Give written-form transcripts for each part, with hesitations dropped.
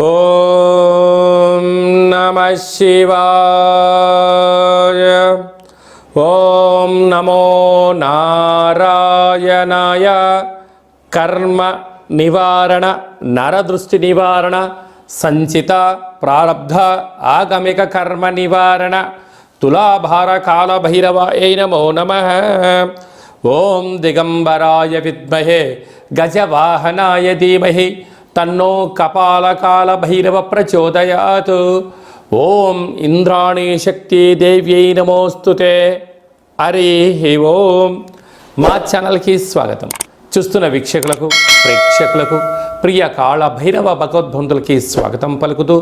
ఓం నమః శివాయ. ఓం నమో నారాయణాయ. కర్మ నివారణ, నరదృష్టి నివారణ, సంచిత ప్రారబ్ధ ఆగమిక కర్మ నివారణ, తులాభార కాల భైరవాయ నమో నమః. ఓం దిగంబరాయ విద్మహే గజవాహనాయ ధీమహి తన్నో కపాలకాల భైరవ ప్రచోదయాత్. ఓం ఇంద్రాణీ శక్తి దేవ్యై నమోస్తుతే. హరి ఓం. మా ఛానల్కి స్వాగతం. చూస్తున్న వీక్షకులకు, ప్రేక్షకులకు, ప్రియ కాళ భైరవ భగవద్బంధులకి స్వాగతం పలుకుతూ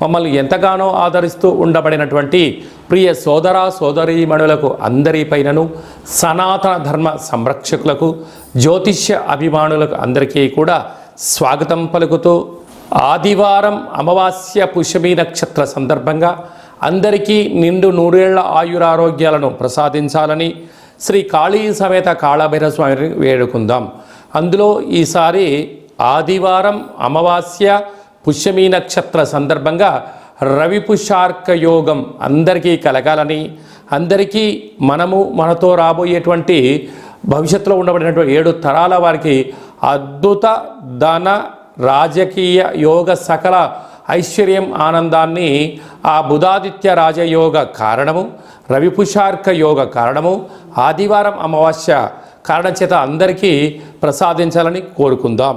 మమ్మల్ని ఎంతగానో ఆదరిస్తూ ఉండబడినటువంటి ప్రియ సోదర సోదరీమణులకు అందరిపైనను, సనాతన ధర్మ సంరక్షకులకు, జ్యోతిష్య అభిమానులకు అందరికీ కూడా స్వాగతం పలుకుతూ, ఆదివారం అమావాస్య పుష్యమి నక్షత్ర సందర్భంగా అందరికీ నిండు నూరేళ్ల ఆయురారోగ్యాలను ప్రసాదించాలని శ్రీ కాళీ సమేత కాళభైరవ స్వామిని వేడుకుందాం. అందులో ఈసారి ఆదివారం అమావాస్య పుష్యమి నక్షత్ర సందర్భంగా రవి పుష్యార్క యోగం అందరికీ కలగాలని, అందరికీ మనతో రాబోయేటువంటి భవిష్యత్తులో ఉండబడినటువంటి 7 తరాల వారికి అద్భుత ధన రాజకీయ యోగ సకల ఐశ్వర్యం ఆనందాన్ని ఆ బుధాదిత్య రాజయోగ కారణము, రవిపుషార్క యోగ కారణము, ఆదివారం అమావాస్య కారణం చేత అందరికీ ప్రసాదించాలని కోరుకుందాం.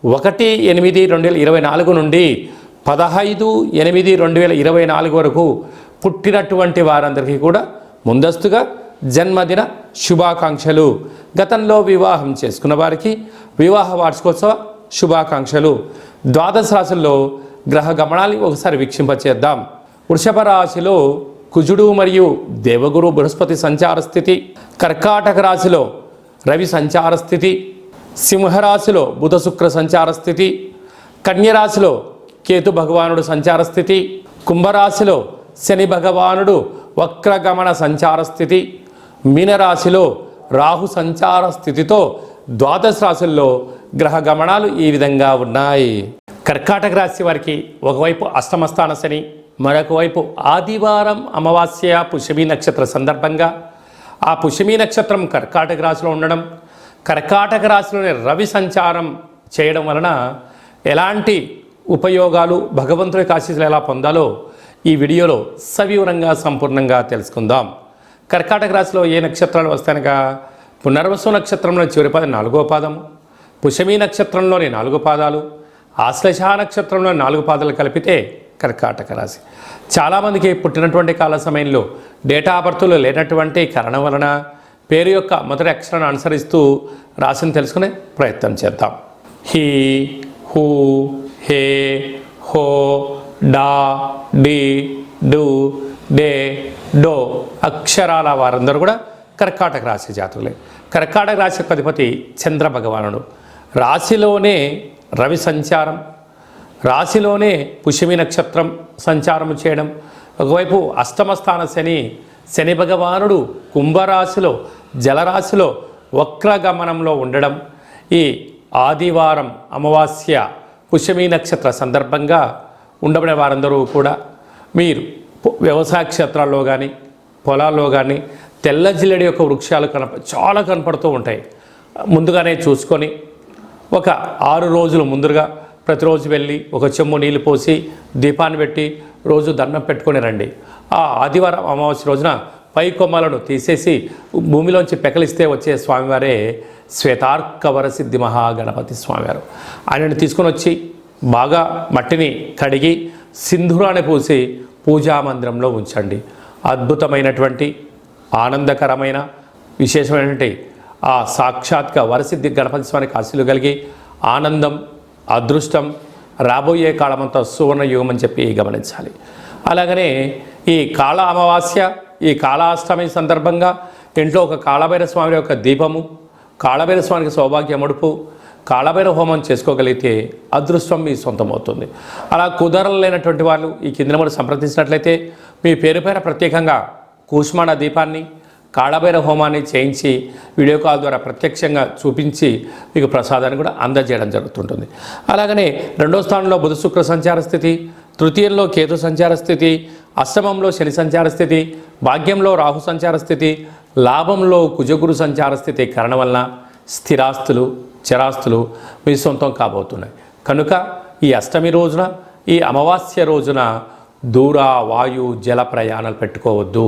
1/8/2024 నుండి 15/8/2024 వరకు పుట్టినటువంటి వారందరికీ కూడా ముందస్తుగా జన్మదిన శుభాకాంక్షలు. గతంలో వివాహం చేసుకున్న వారికి వివాహ వార్షికోత్సవ శుభాకాంక్షలు. ద్వాదశ రాశుల్లో గ్రహ గమనాన్ని ఒకసారి వీక్షింపచేద్దాం. వృషభ రాశిలో కుజుడు మరియు దేవగురు బృహస్పతి సంచార స్థితి, కర్కాటక రాశిలో రవి సంచార స్థితి, సింహరాశిలో బుధ శుక్ర సంచార స్థితి, కన్యరాశిలో కేతు భగవానుడు సంచార స్థితి, కుంభరాశిలో శని భగవానుడు వక్రగమన సంచార స్థితి, మీనరాశిలో రాహు సంచార స్థితితో ద్వాదశ రాశుల్లో గ్రహ గమనాలు ఈ విధంగా ఉన్నాయి. కర్కాటక రాశి వారికి ఒకవైపు అష్టమస్థాన శని, మరొక వైపు ఆదివారం అమావాస్య పుష్యమి నక్షత్ర సందర్భంగా ఆ పుష్యమి నక్షత్రం కర్కాటక రాశిలో ఉండడం, కర్కాటక రాశిలోని రవి సంచారం చేయడం వలన ఎలాంటి ఉపయోగాలు, భగవంతుడి ఆశీస్సులు ఎలా పొందాలో ఈ వీడియోలో సవివరంగా సంపూర్ణంగా తెలుసుకుందాం. కర్కాటక రాశిలో ఏ నక్షత్రాలు వస్తాయనగా పునర్వసు నక్షత్రంలో చివరి పాదం 4వ పాదము, పుష్యమి నక్షత్రంలోని 4 పాదాలు, ఆశ్లేష నక్షత్రంలో 4 పాదాలు కలిపితే కర్కాటక రాశి. చాలామందికి పుట్టినటువంటి కాల సమయంలో డేటా ఆఫ్ బర్త్లో లేనటువంటి కారణం వలన పేరు యొక్క మొదటి అక్షరాన్ని అనుసరిస్తూ రాశిని తెలుసుకునే ప్రయత్నం చేద్దాం. హీ, హూ, హే, హో, డా, డి, డు, డే, డో అక్షరాల వారందరూ కూడా కర్కాటక రాశి జాతకులే. కర్కాటక రాశి యొక్క అధిపతి చంద్ర భగవానుడు. రాశిలోనే రవి సంచారం, రాశిలోనే పుష్యమి నక్షత్రం సంచారం చేయడం, ఒకవైపు అష్టమస్థాన శని భగవానుడు కుంభరాశిలో జలరాశిలో వక్రగమనంలో ఉండడం, ఈ ఆదివారం అమావాస్య పుష్యమి నక్షత్ర సందర్భంగా ఉండబడే వారందరూ కూడా మీరు వ్యవసాయ క్షేత్రాల్లో కానీ పొలాల్లో కానీ తెల్ల జిల్లెడి యొక్క వృక్షాలు చాలా కనపడుతూ ఉంటాయి. ముందుగానే చూసుకొని ఒక 6 రోజులు ముందుగా ప్రతిరోజు వెళ్ళి ఒక చెంబు నీళ్ళు పోసి దీపాన్ని పెట్టి రోజు దండం పెట్టుకొని రండి. ఆ ఆదివారం అమావాస్య రోజున పై కొమ్మలను తీసేసి భూమిలోంచి పెకలిస్తే వచ్చే స్వామివారే శ్వేతార్కవర సిద్ధి మహాగణపతి స్వామివారు. ఆయనను తీసుకొని వచ్చి బాగా మట్టిని కడిగి సింధూరాన్ని పూసి పూజా మందిరంలో ఉంచండి. అద్భుతమైనటువంటి ఆనందకరమైన విశేషమైనటువంటి ఆ సాక్షాత్గా వరసిద్ధి గణపతి స్వామికి ఆశీస్సులు కలిగి ఆనందం, అదృష్టం రాబోయే కాలమంతా సువర్ణ యుగం అని చెప్పి గమనించాలి. అలాగనే ఈ కాళ అమావాస్య, ఈ కాళాష్టమి సందర్భంగా ఇంట్లో ఒక కాళభైరవ స్వామి యొక్క దీపము, కాళభైరవ స్వామికి సౌభాగ్య ముడుపు, కాళభైరవ హోమం చేసుకోగలిగితే అదృష్టం మీ సొంతమవుతుంది. అలా కుదరలేనటువంటి వాళ్ళు ఈ కింద నెంబర్ సంప్రదించినట్లయితే మీ పేరు పైన ప్రత్యేకంగా కూష్మాండ దీపాన్ని కాళభైరవ హోమాన్ని చేయించి వీడియో కాల్ ద్వారా ప్రత్యక్షంగా చూపించి మీకు ప్రసాదాన్ని కూడా అందజేయడం జరుగుతుంటుంది. అలాగనే 2వ స్థానంలో బుధ శుక్ర సంచార స్థితి, తృతీయంలో కేతు సంచార స్థితి, అష్టమంలో శని సంచార స్థితి, భాగ్యంలో రాహు సంచార స్థితి, లాభంలో కుజగురు సంచార స్థితి కారణం వలన స్థిరాస్తులు చరాస్తులు మీ సొంతం కాబోతున్నాయి. కనుక ఈ అష్టమి రోజున, ఈ అమావాస్య రోజున దూర వాయు జల ప్రయాణాలు పెట్టుకోవద్దు.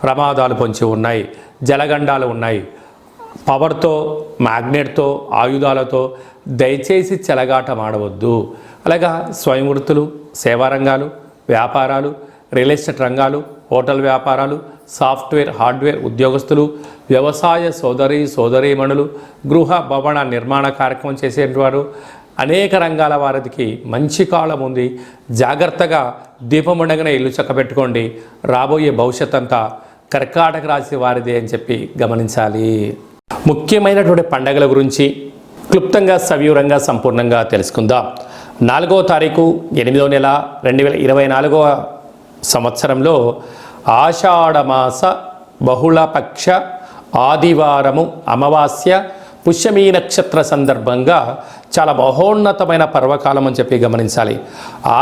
ప్రమాదాలు పొంచి ఉన్నాయి, జలగండాలు ఉన్నాయి. పవర్తో, మ్యాగ్నెట్తో, ఆయుధాలతో దయచేసి చెలగాటం ఆడవద్దు. అలాగా స్వయం వృత్తులు, సేవారంగాలు, వ్యాపారాలు, రియల్ ఎస్టేట్ రంగాలు, హోటల్ వ్యాపారాలు, సాఫ్ట్వేర్, హార్డ్వేర్ ఉద్యోగస్తులు, వ్యవసాయ సోదరీమణులు, గృహ భవన నిర్మాణ కార్యక్రమం చేసేవారు, అనేక రంగాల వారికి మంచి కాలం ఉంది. జాగ్రత్తగా దీపం ఉండగానే ఇల్లు చక్కబెట్టుకోండి. రాబోయే భవిష్యత్ అంతా కర్కాటక రాశి వారిదే అని చెప్పి గమనించాలి. ముఖ్యమైనటువంటి పండగల గురించి క్లుప్తంగా సవివరంగా సంపూర్ణంగా తెలుసుకుందాం. 4వ తారీఖు 8వ నెల 2024వ సంవత్సరంలో ఆషాఢమాస బహుళపక్ష ఆదివారము అమావాస్య పుష్యమీ నక్షత్ర సందర్భంగా చాలా మహోన్నతమైన పర్వకాలం అని చెప్పి గమనించాలి.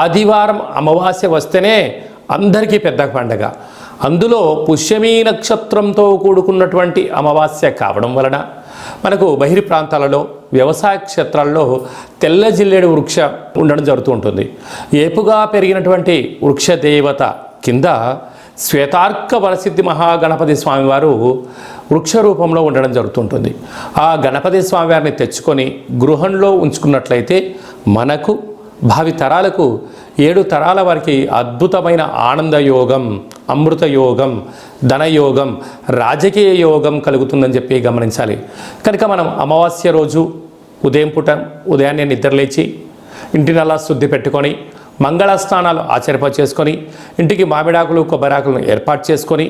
ఆదివారం అమావాస్య వస్తేనే అందరికీ పెద్ద పండగ. అందులో పుష్యమీ నక్షత్రంతో కూడుకున్నటువంటి అమావాస్య కావడం వలన మనకు బహిర్ ప్రాంతాలలో వ్యవసాయ క్షేత్రాల్లో తెల్ల జిల్లేడు వృక్ష ఉండడం జరుగుతూ ఉంటుంది. ఏపుగా పెరిగినటువంటి వృక్ష దేవత కింద శ్వేతార్క వరసిద్ధి మహాగణపతి స్వామివారు వృక్ష రూపంలో ఉండడం జరుగుతుంటుంది. ఆ గణపతి స్వామివారిని తెచ్చుకొని గృహంలో ఉంచుకున్నట్లయితే మనకు భావి తరాలకు 7 తరాల వారికి అద్భుతమైన ఆనంద యోగం, అమృత యోగం, ధనయోగం, రాజకీయ యోగం కలుగుతుందని చెప్పి గమనించాలి. కనుక మనం అమావాస్య రోజు ఉదయాన్నే నిద్రలేచి ఇంటినల్లా శుద్ధి పెట్టుకొని మంగళ స్నానాలు చేసుకొని ఇంటికి మామిడాకులు కొబ్బరాకులను ఏర్పాటు చేసుకొని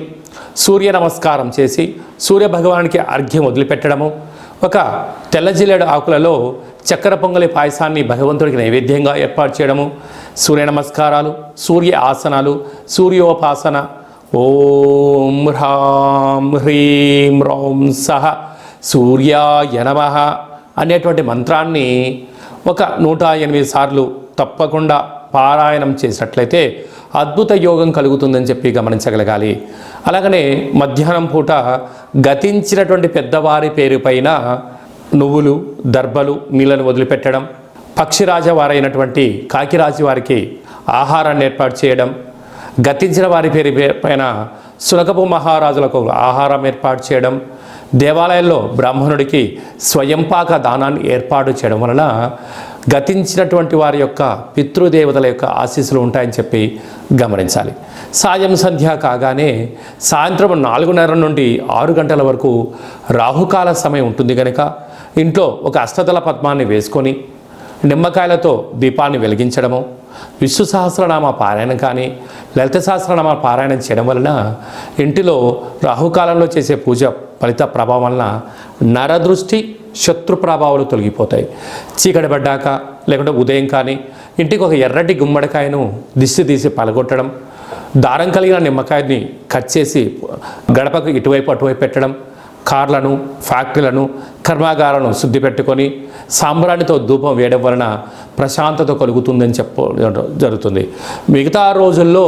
సూర్య నమస్కారం చేసి సూర్య భగవానికి అర్ఘ్యం వదిలిపెట్టడము, ఒక తెల్ల జిల్లేడు ఆకులలో చక్కెర పొంగలి పాయసాన్ని భగవంతుడికి నైవేద్యంగా ఏర్పాటు చేయడము, సూర్య నమస్కారాలు, సూర్య ఆసనాలు, సూర్యోపాసన, ఓం హ్రాం హ్రీం రౌం సహ సూర్యాయ నమః అనేటువంటి మంత్రాన్ని ఒక 108 సార్లు తప్పకుండా పారాయణం చేసినట్లయితే అద్భుత యోగం కలుగుతుందని చెప్పి గమనించగలగాలి. అలాగనే మధ్యాహ్నం పూట గతించినటువంటి పెద్దవారి పేరు పైన నువ్వులు, దర్భలు, నీళ్ళను వదిలిపెట్టడం, పక్షిరాజ వారైనటువంటి కాకిరాజు వారికి ఆహారాన్ని ఏర్పాటు చేయడం, గతించిన వారి పేరు పైన సునకపు మహారాజులకు ఆహారం ఏర్పాటు చేయడం, దేవాలయంలో బ్రాహ్మణుడికి స్వయంపాక దానాన్ని ఏర్పాటు చేయడం వలన గతించినటువంటి వారి యొక్క పితృదేవతల యొక్క ఆశీస్సులు ఉంటాయని చెప్పి గమనించాలి. సాయం సంధ్య కాగానే సాయంత్రం 4:30 నుండి 6 గంటల వరకు రాహుకాల సమయం ఉంటుంది కనుక ఇంట్లో ఒక అష్టదళ పద్మాన్ని వేసుకొని నిమ్మకాయలతో దీపాన్ని వెలిగించడము, విష్ణు సహస్రనామ పారాయణం కానీ లలిత సహస్రనామ పారాయణం చేయడం వలన ఇంటిలో రాహుకాలంలో చేసే పూజ ఫలిత ప్రభావం వలన నరదృష్టి, శత్రు ప్రభావాలు తొలగిపోతాయి. చీకటి పడ్డాక లేకుంటే ఉదయం కానీ ఇంటికి ఒక ఎర్రటి గుమ్మడికాయను దిష్టి తీసి పలగొట్టడం, దారం కలిగిన నిమ్మకాయని కట్ చేసి గడపకు ఇటువైపు అటువైపు పెట్టడం, కార్లను, ఫ్యాక్టరీలను, కర్మాగారాలను శుద్ధి పెట్టుకొని సాంబ్రాణితో ధూపం వేయడం వలన ప్రశాంతత కలుగుతుందని జరుగుతుంది. మిగతా రోజుల్లో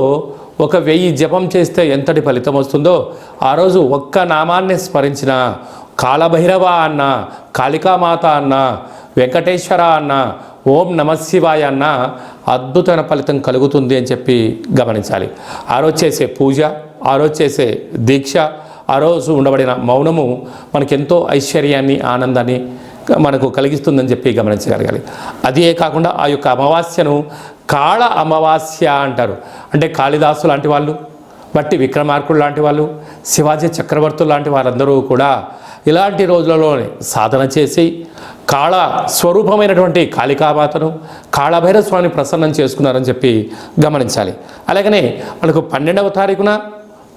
1000 జపం చేస్తే ఎంతటి ఫలితం వస్తుందో ఆ రోజు ఒక్క నామాన్ని స్మరించిన కాళభైరవ అన్న, కాళికామాత అన్న, వెంకటేశ్వర అన్న, ఓం నమశివాయ అన్న అద్భుతమైన ఫలితం కలుగుతుంది అని చెప్పి గమనించాలి. ఆ రోజు చేసే పూజ, ఆ రోజు చేసే దీక్ష, ఆ రోజు ఉండబడిన మౌనము మనకెంతో ఐశ్వర్యాన్ని, ఆనందాన్ని మనకు కలిగిస్తుందని చెప్పి గమనించగలగాలి. అదే కాకుండా ఆ యొక్క అమావాస్యను కాళ అమావాస్య అంటారు. అంటే కాళిదాసు లాంటి వాళ్ళు, బట్టి విక్రమార్కుడు లాంటి వాళ్ళు, శివాజీ చక్రవర్తులు లాంటి వారందరూ కూడా ఇలాంటి రోజులలోనే సాధన చేసి కాళ స్వరూపమైనటువంటి కాళికామాతను, కాళభైరవ స్వామిని ప్రసన్నం చేసుకున్నారని చెప్పి గమనించాలి. అలాగనే మనకు 12వ తారీఖున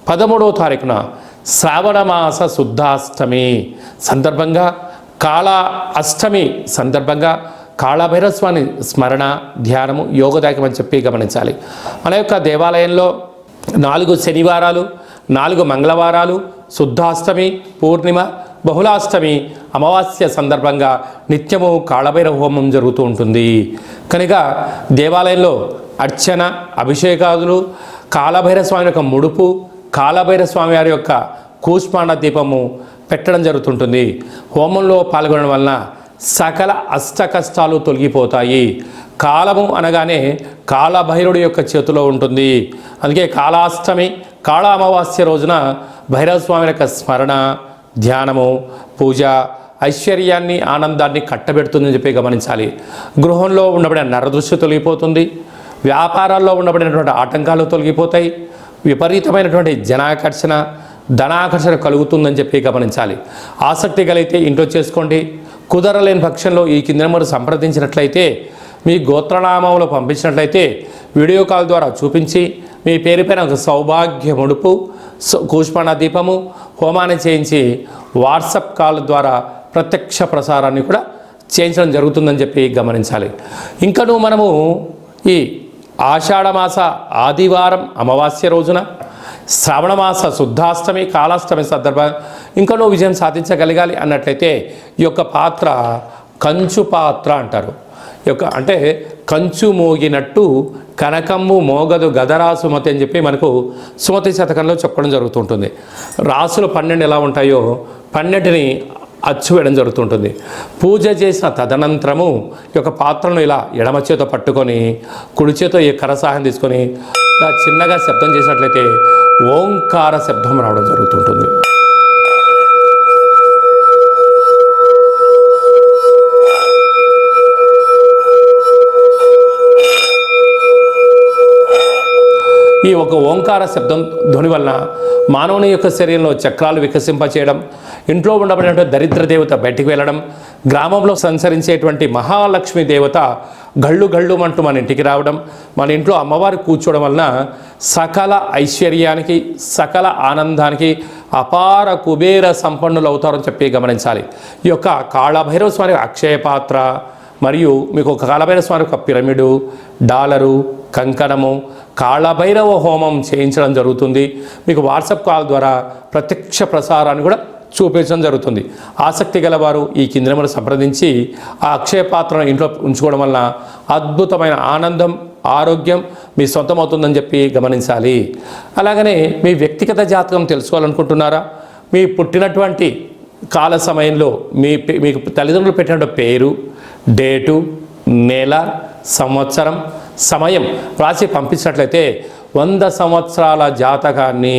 13వ తారీఖున శ్రావణమాస శుద్ధాష్టమి సందర్భంగా, కాళ అష్టమి సందర్భంగా కాళభైరవ స్వామి స్మరణ, ధ్యానము యోగదాయకం అని చెప్పి గమనించాలి. మన యొక్క దేవాలయంలో 4 శనివారాలు 4 మంగళవారాలు, శుద్ధాష్టమి, పూర్ణిమ, బహుళాష్టమి, అమావాస్య సందర్భంగా నిత్యము కాళభైరవ హోమం జరుగుతూ ఉంటుంది. కనుక దేవాలయంలో అర్చన, అభిషేకాదులు, కాళభైరవ స్వామి యొక్క ముడుపు, కాళభైరవ స్వామి వారి యొక్క కూష్మాండ దీపము పెట్టడం జరుగుతుంటుంది. హోమంలో పాల్గొనడం వలన సకల అష్ట కష్టాలు తొలగిపోతాయి. కాలము అనగానే కాళభైరుడి యొక్క చేతిలో ఉంటుంది. అందుకే కాళాష్టమి, కాళ అమావాస్య రోజున భైరవ స్వామి యొక్క స్మరణ, ధ్యానము, పూజ ఐశ్వర్యాన్ని, ఆనందాన్ని కట్టబెడుతుందని చెప్పి గమనించాలి. గృహంలో ఉండబడిన నరదృష్టి తొలగిపోతుంది. వ్యాపారాల్లో ఉండబడినటువంటి ఆటంకాలు తొలగిపోతాయి. విపరీతమైనటువంటి జనాకర్షణ, ధనాకర్షణ కలుగుతుందని చెప్పి గమనించాలి. ఆసక్తి కలిగితే ఇంట్లో చేసుకోండి. కుదరలేని పక్షంలో ఈ కింద నెంబర్ సంప్రదించినట్లయితే, మీ గోత్రనామంలో పంపించినట్లయితే వీడియో కాల్ ద్వారా చూపించి మీ పేరుపైన ఒక సౌభాగ్య ముడుపు, కూష్మాండ దీపము, హోమాన్ని చేయించి వాట్సాప్ కాల్ ద్వారా ప్రత్యక్ష ప్రసారాన్ని కూడా చేయించడం జరుగుతుందని చెప్పి గమనించాలి. ఇంకనూ మనము ఈ ఆషాఢమాస ఆదివారం అమావాస్య రోజున, శ్రావణమాస శుద్ధాష్టమి, కాళాష్టమి సందర్భంగా ఇంకనూ విజయం సాధించగలగాలి అన్నట్లయితే ఈ యొక్క పాత్ర కంచు పాత్ర అంటారు. ఈ యొక్క అంటే కంచు మోగినట్టు కనకమ్ము మోగదు గదరా సుమతి అని చెప్పి మనకు సుమతి శతకంలో చెప్పడం జరుగుతుంటుంది. రాసులు 12 ఎలా ఉంటాయో 12ని అచ్చు వేయడం జరుగుతుంటుంది. పూజ చేసిన తదనంతరము ఈ యొక్క పాత్రను ఇలా ఎడమ చేతో పట్టుకొని కుడి చేతో ఈ కర సహాయం తీసుకొని ఇలా చిన్నగా శబ్దం చేసినట్లయితే ఓంకార శబ్దం రావడం జరుగుతుంటుంది. ఈ ఒక ఓంకార శబ్దం ధ్వని వలన మానవుని యొక్క శరీరంలో చక్రాలు వికసింపచేయడం, ఇంట్లో ఉండబడినటువంటి దరిద్ర దేవత బయటికి వెళ్ళడం, గ్రామంలో సంచరించేటువంటి మహాలక్ష్మి దేవత గళ్ళు గళ్ళు అంటూ మన ఇంటికి రావడం, మన ఇంట్లో అమ్మవారు కూర్చోవడం వలన సకల ఐశ్వర్యానికి, సకల ఆనందానికి అపార కుబేర సంపన్నులు అవుతారని చెప్పి గమనించాలి. ఈ యొక్క కాళభైరవ స్వామి అక్షయ పాత్ర మరియు మీకు ఒక కాళభైరవ స్వామి ఒక పిరమిడు, డాలరు, కంకణము, కాళభైరవ హోమం చేయించడం జరుగుతుంది. మీకు వాట్సాప్ కాల్ ద్వారా ప్రత్యక్ష ప్రసారాన్ని కూడా చూపించడం జరుగుతుంది. ఆసక్తి గలవారు ఈ కింది నెంబర్ సంప్రదించి ఆ అక్షయ పాత్రను ఇంట్లో ఉంచుకోవడం వలన అద్భుతమైన ఆనందం, ఆరోగ్యం మీ సొంతమవుతుందని చెప్పి గమనించాలి. అలాగనే మీ వ్యక్తిగత జాతకం తెలుసుకోవాలనుకుంటున్నారా? మీ పుట్టినటువంటి కాల సమయంలో మీకు తల్లిదండ్రులు పెట్టినటువంటి పేరు, డేటు, నెల, సంవత్సరం, సమయం రాసి పంపించినట్లయితే 100 సంవత్సరాల జాతకాన్ని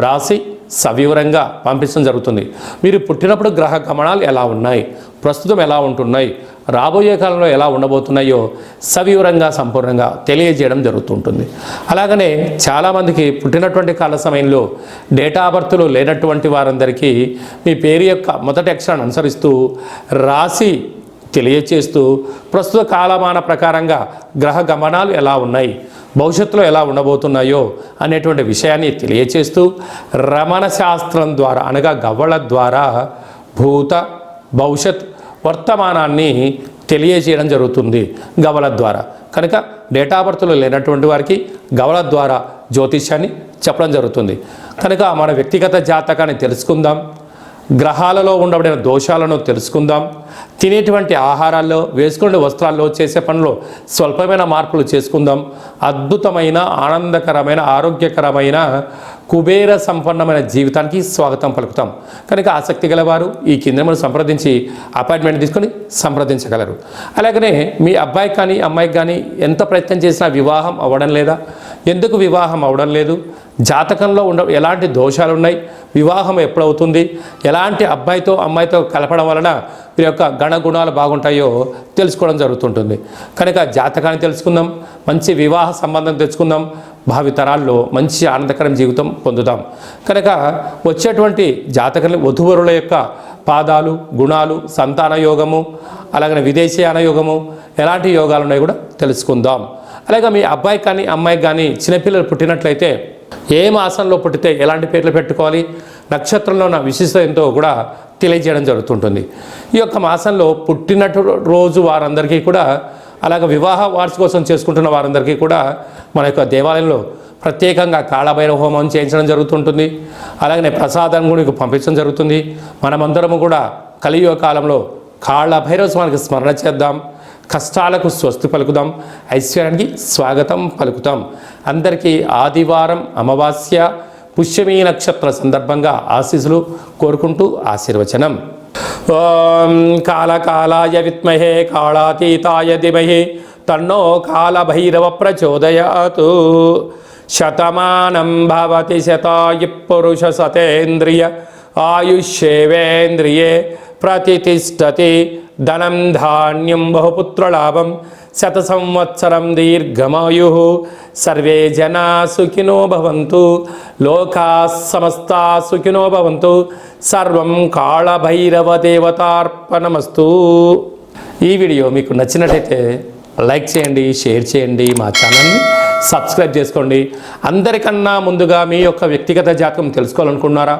రాసి సవివరంగా పంపించడం జరుగుతుంది. మీరు పుట్టినప్పుడు గ్రహ గమనాలు ఎలా ఉన్నాయి, ప్రస్తుతం ఎలా ఉంటున్నాయి, రాబోయే కాలంలో ఎలా ఉండబోతున్నాయో సవివరంగా సంపూర్ణంగా తెలియజేయడం జరుగుతుంటుంది. అలాగనే చాలామందికి పుట్టినటువంటి కాల సమయంలో డేటా బర్త్లు లేనటువంటి వారందరికీ మీ పేరు యొక్క మొదటి అక్షరాన్ని అనుసరిస్తూ రాసి తెలియచేస్తూ ప్రస్తుత కాలమాన ప్రకారంగా గ్రహ గమనాలు ఎలా ఉన్నాయి, భవిష్యత్తులో ఎలా ఉండబోతున్నాయో అనేటువంటి విషయాన్ని తెలియచేస్తూ రమణ శాస్త్రం ద్వారా అనగా గవ్వల ద్వారా భూత, భవిష్యత్, వర్తమానాన్ని తెలియజేయడం జరుగుతుంది గవ్వల ద్వారా. కనుక డేటా బర్త్లు లేనటువంటి వారికి గవ్వల ద్వారా జ్యోతిష్యాన్ని చెప్పడం జరుగుతుంది. కనుక మన వ్యక్తిగత జాతకాన్ని తెలుసుకుందాం, గ్రహాలలో ఉండబడిన దోషాలను తెలుసుకుందాం, తినేటువంటి ఆహారాల్లో, వేసుకునే వస్త్రాల్లో, చేసే పనుల్లో స్వల్పమైన మార్పులు చేసుకుందాం. అద్భుతమైన, ఆనందకరమైన, ఆరోగ్యకరమైన, కుబేర సంపన్నమైన జీవితానికి స్వాగతం పలుకుతాం. కనుక ఆసక్తి గలవారు ఈ కింద సంప్రదించి అపాయింట్మెంట్ తీసుకొని సంప్రదించగలరు. అలాగనే మీ అబ్బాయికి కానీ అమ్మాయికి కానీ ఎంత ప్రయత్నం చేసినా వివాహం అవ్వడం లేదా? ఎందుకు వివాహం అవ్వడం లేదు? జాతకంలో ఎలాంటి దోషాలు ఉన్నాయి, వివాహం ఎప్పుడవుతుంది, ఎలాంటి అబ్బాయితో అమ్మాయితో కలపడం వలన వీరి యొక్క గణగుణాలు బాగుంటాయో తెలుసుకోవడం జరుగుతుంటుంది. కనుక జాతకాన్ని తెలుసుకుందాం, మంచి వివాహ సంబంధం తెచ్చుకుందాం, భావితరాల్లో మంచి ఆనందకరం జీవితం పొందుదాం. కనుక వచ్చేటువంటి జాతకాన్ని వధువరుల యొక్క పాదాలు, గుణాలు, సంతాన యోగము, అలాగే విదేశీయాన యోగము, ఎలాంటి యోగాలు ఉన్నాయో కూడా తెలుసుకుందాం. అలాగే మీ అబ్బాయికి కానీ అమ్మాయికి కానీ చిన్నపిల్లలు పుట్టినట్లయితే ఏ మాసంలో పుట్టితే ఎలాంటి పేర్లు పెట్టుకోవాలి, నక్షత్రంలో ఉన్న విశిష్టత ఎంతో కూడా తెలియజేయడం జరుగుతుంటుంది. ఈ యొక్క మాసంలో పుట్టినట్టు రోజు వారందరికీ కూడా, అలాగే వివాహ వార్షికోత్సవం చేసుకుంటున్న వారందరికీ కూడా మన యొక్క దేవాలయంలో ప్రత్యేకంగా కాళభైరవ హోమం చేయించడం జరుగుతుంటుంది. అలాగనే ప్రసాదం కూడా మీకు పంపించడం జరుగుతుంది. మనమందరము కూడా కలియుగ కాలంలో కాళభైరవ స్వామికి స్మరణ చేద్దాం, కష్టాలకు స్వస్తి పలుకుదాం, ఐశ్వర్యానికి స్వాగతం పలుకుతాం. అందరికీ ఆదివారం అమావాస్య పుష్యమీ నక్షత్ర సందర్భంగా ఆశీస్సులు కోరుకుంటూ ఆశీర్వచనం. ఓం కాళకాలాయ విద్మహే కాళాతీతాయ ధీమహి తన్నో కాళభైరవ ప్రచోదయాత్. శతమానం భవతి శతాయు పురుష సతేంద్రియ ఆయుష్యేవేంద్రియే ప్రతిష్టతి. ధనం ధాన్యం బహుపుత్రలాభం శత సంవత్సరం దీర్ఘమాయు. సర్వే జనా సుఖినో భవంతు, లోకా సమస్తా సుఖినో భవంతు. సర్వం కాళభైరవ దేవతార్పణమస్తు. ఈ వీడియో మీకు నచ్చినట్లయితే లైక్ చేయండి, షేర్ చేయండి, మా ఛానల్ని సబ్స్క్రైబ్ చేసుకోండి. అందరికన్నా ముందుగా మీ యొక్క వ్యక్తిగత జాతకం తెలుసుకోవాలనుకుంటున్నారా?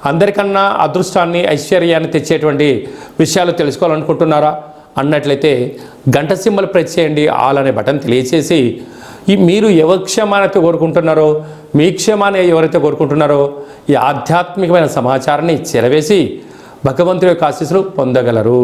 అందరికన్నా అదృష్టాన్ని ఐశ్వర్యాన్ని తెచ్చేటువంటి విషయాలు తెలుసుకోవాలనుకుంటున్నారా అన్నట్లయితే గంట సింబల్ ప్రెస్ చేయండి, ఆల్ అనే బటన్ తెలియచేసి మీరు ఎవరి క్షేమాన్ని కోరుకుంటున్నారో, మీ క్షేమాన్ని ఎవరైతే కోరుకుంటున్నారో ఈ ఆధ్యాత్మికమైన సమాచారాన్ని చెరవేసి భగవంతుడి యొక్క ఆశీస్సులు పొందగలరు.